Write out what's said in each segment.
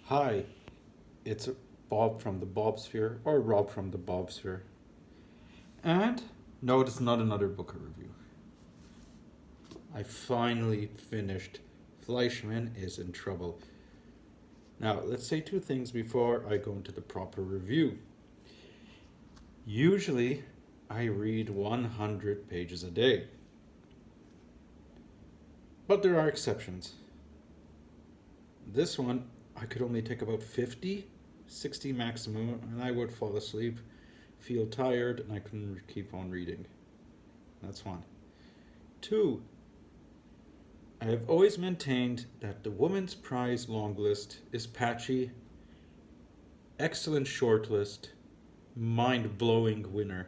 Hi, it's Bob from the Bobsphere, or Rob from the Bobsphere. And no, it's not another book review. I finally finished Fleishman is in Trouble. Now, let's say two things before I go into the proper review. Usually, I read 100 pages a day, but there are exceptions. This one, I could only take about 50, 60 maximum, and I would fall asleep, feel tired, and I couldn't keep on reading. That's one. Two, I have always maintained that the Women's Prize long list is patchy, excellent shortlist, mind blowing winner.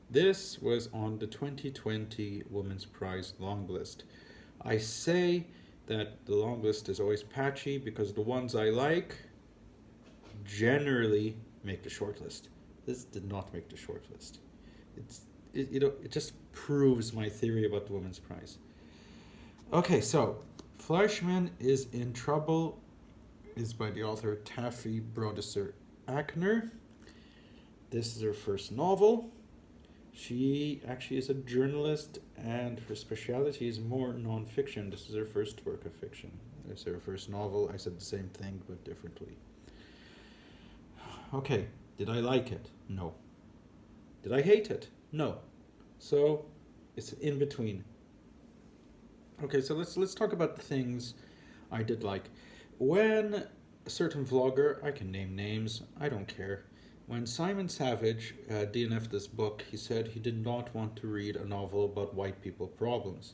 This was on the 2020 Women's Prize long list. I say that the long list is always patchy because the ones I like generally make the shortlist. This did not make the shortlist. It just proves my theory about the Women's Prize. Okay, so Fleischman is in Trouble is by the author Taffy Brodesser Ackner. This is her first novel. She actually is a journalist, and her specialty is more nonfiction. This is her first work of fiction. It's her first novel. I said the same thing, but differently. Okay, did I like it? No. Did I hate it? No. So it's in between. Okay, so let's talk about the things I did like. When a certain vlogger, I can name names, I don't care. When Simon Savage DNF'd this book, he said he did not want to read a novel about white people problems.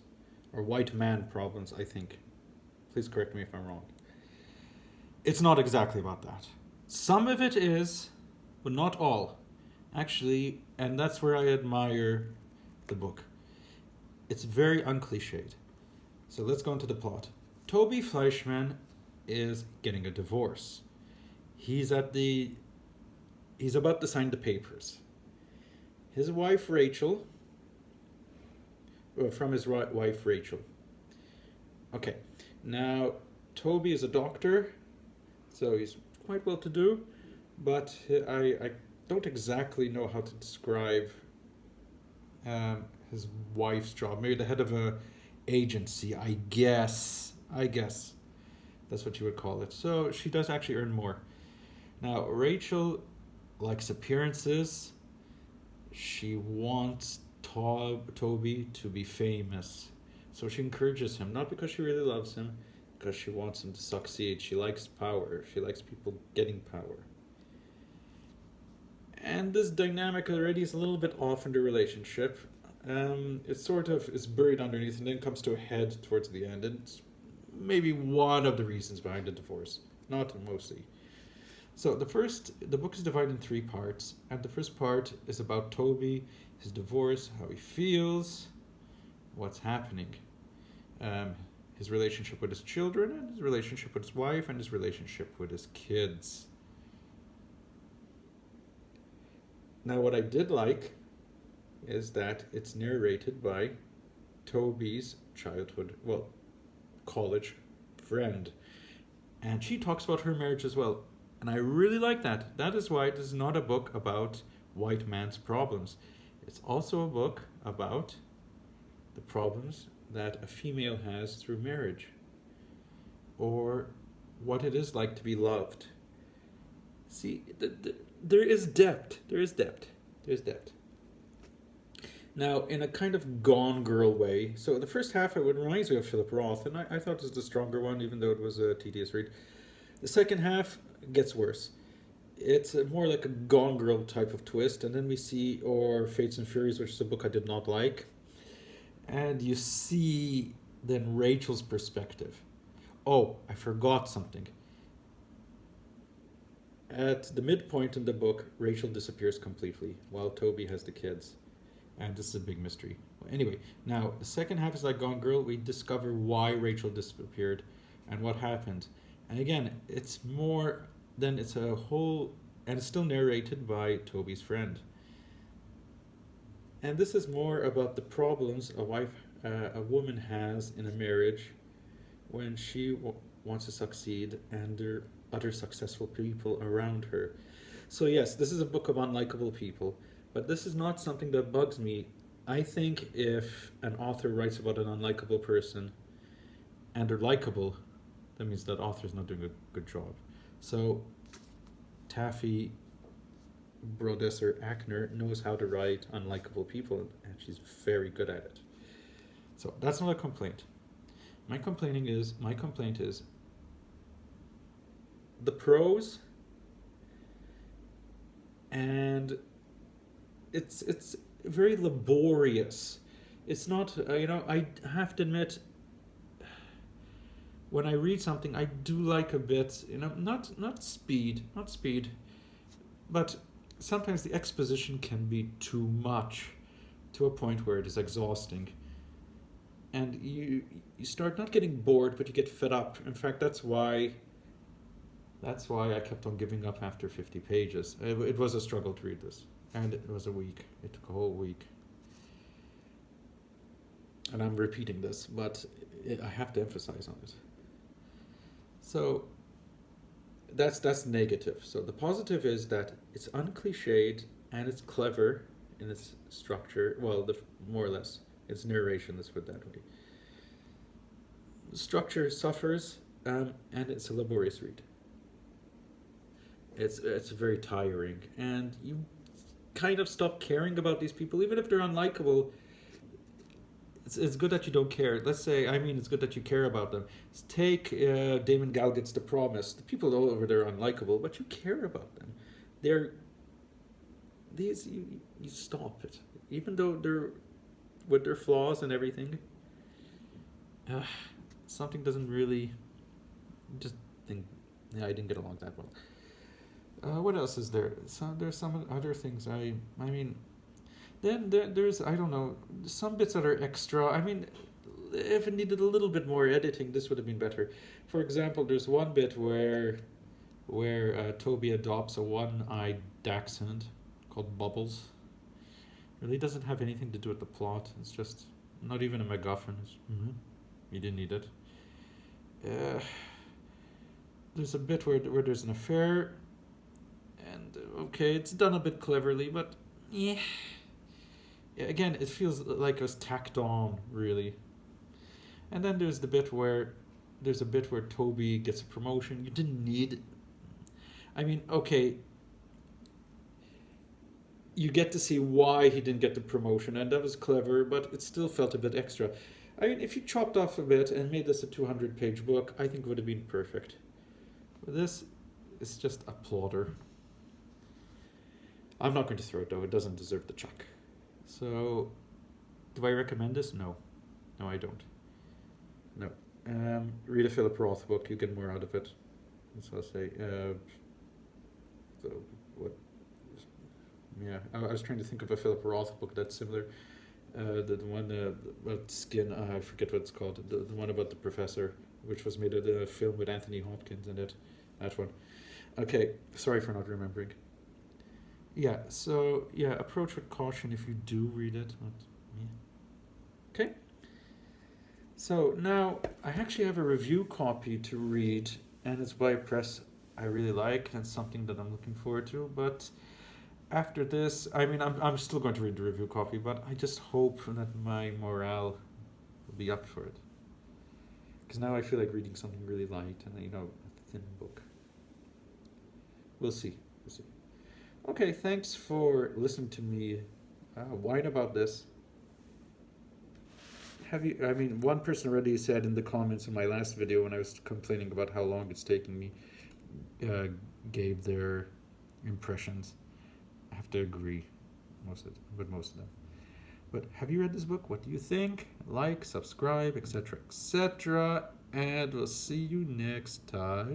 Or white man problems, I think. Please correct me if I'm wrong. It's not exactly about that. Some of it is, but not all. Actually, and that's where I admire the book. It's very uncliched. So let's go into the plot. Toby Fleischman is getting a divorce. He's about to sign the papers. His wife Rachel, from his wife Rachel. Okay, now Toby is a doctor, so he's quite well to do, but I don't exactly know how to describe his wife's job. Maybe the head of a agency, I guess that's what you would call it. So she does actually earn more. Now Rachel likes appearances. She wants Toby to be famous, so she encourages him, not because she really loves him, because she wants him to succeed. She likes power. She likes people getting power. And this dynamic already is a little bit off in the relationship. It sort of is buried underneath and then comes to a head towards the end. And it's maybe one of the reasons behind the divorce, not mostly. So the book is divided in three parts, and the first part is about Toby, his divorce, how he feels, what's happening, his relationship with his children, and his relationship with his wife, and his relationship with his kids. Now, what I did like is that it's narrated by Toby's college friend. And she talks about her marriage as well. And I really like that. That is why this is not a book about white man's problems. It's also a book about the problems that a female has through marriage, or what it is like to be loved. See, there is depth. There is depth. There's depth. Now, in a kind of Gone Girl way, so the first half it reminds me of Philip Roth, and I thought it was the stronger one, even though it was a tedious read. The second half gets worse. It's more like a Gone Girl type of twist, and then we see, or Fates and Furies, which is a book I did not like, and you see then Rachel's perspective. Oh, I forgot something. At the midpoint in the book, Rachel disappears completely while Toby has the kids. And this is a big mystery. Well, anyway, now the second half is like Gone Girl. We discover why Rachel disappeared and what happened. And again, it's more than it's a whole, and it's still narrated by Toby's friend. And this is more about the problems a woman has in a marriage when she wants to succeed, and there are other successful people around her. So, yes, this is a book of unlikable people, but this is not something that bugs me. I think if an author writes about an unlikable person and they're likable, that means that author's not doing a good job. So, Taffy Brodesser Ackner knows how to write unlikable people, and she's very good at it. So, that's not a complaint. My complaint is the prose, and it's very laborious. It's not I have to admit, when I read something, I do like a bit, not speed, but sometimes the exposition can be too much, to a point where it is exhausting, and you start not getting bored, but you get fed up. In fact, that's why I kept on giving up after 50 pages. It was a struggle to read this, and it was a week. It took a whole week. And I'm repeating this, but I have to emphasize on it. So that's negative. So the positive is that it's uncliched and it's clever in its structure. Well, more or less, its narration, let's put it that way. The structure suffers, and it's a laborious read. It's very tiring, and you kind of stop caring about these people, even if they're unlikable. It's good that you don't care. It's good that you care about them. Take Damon Galgut's The Promise. The people all over there are unlikable, but you care about them. You stop it, even though they're with their flaws and everything. Something doesn't really. Just think, I didn't get along that well. What else is there? There's some other things. Then there's, I don't know, some bits that are extra. If it needed a little bit more editing, this would have been better. For example, there's one bit where Toby adopts a one-eyed dachshund called Bubbles. Really doesn't have anything to do with the plot. It's just not even a MacGuffin. You didn't need it. There's a bit where there's an affair, and okay, it's done a bit cleverly, but yeah. Again, it feels like it was tacked on, really. And then there's a bit where Toby gets a promotion. You didn't need. Okay. You get to see why he didn't get the promotion, and that was clever, but it still felt a bit extra. If you chopped off a bit and made this a 200-page book, I think it would have been perfect. But this is just a plodder. I'm not going to throw it, though. It doesn't deserve the chuck. So, do I recommend this? No, I don't. No. Read a Philip Roth book. You get more out of it. That's what I'll say. So, what? Yeah, I was trying to think of a Philip Roth book that's similar. The one about skin, I forget what it's called. The one about the professor, which was made a film with Anthony Hopkins in it. That one. Okay, sorry for not remembering. Yeah, so, approach with caution if you do read it. But, yeah. Okay. So now, I actually have a review copy to read, and it's by a press I really like, and it's something that I'm looking forward to, but after this, I'm still going to read the review copy, but I just hope that my morale will be up for it. Because now I feel like reading something really light and, a thin book. We'll see. Okay, thanks for listening to me whine about this. One person already said in the comments in my last video when I was complaining about how long it's taking me, gave their impressions. I have to agree with most of them. But have you read this book? What do you think? Like, subscribe, etc., etc. And we'll see you next time.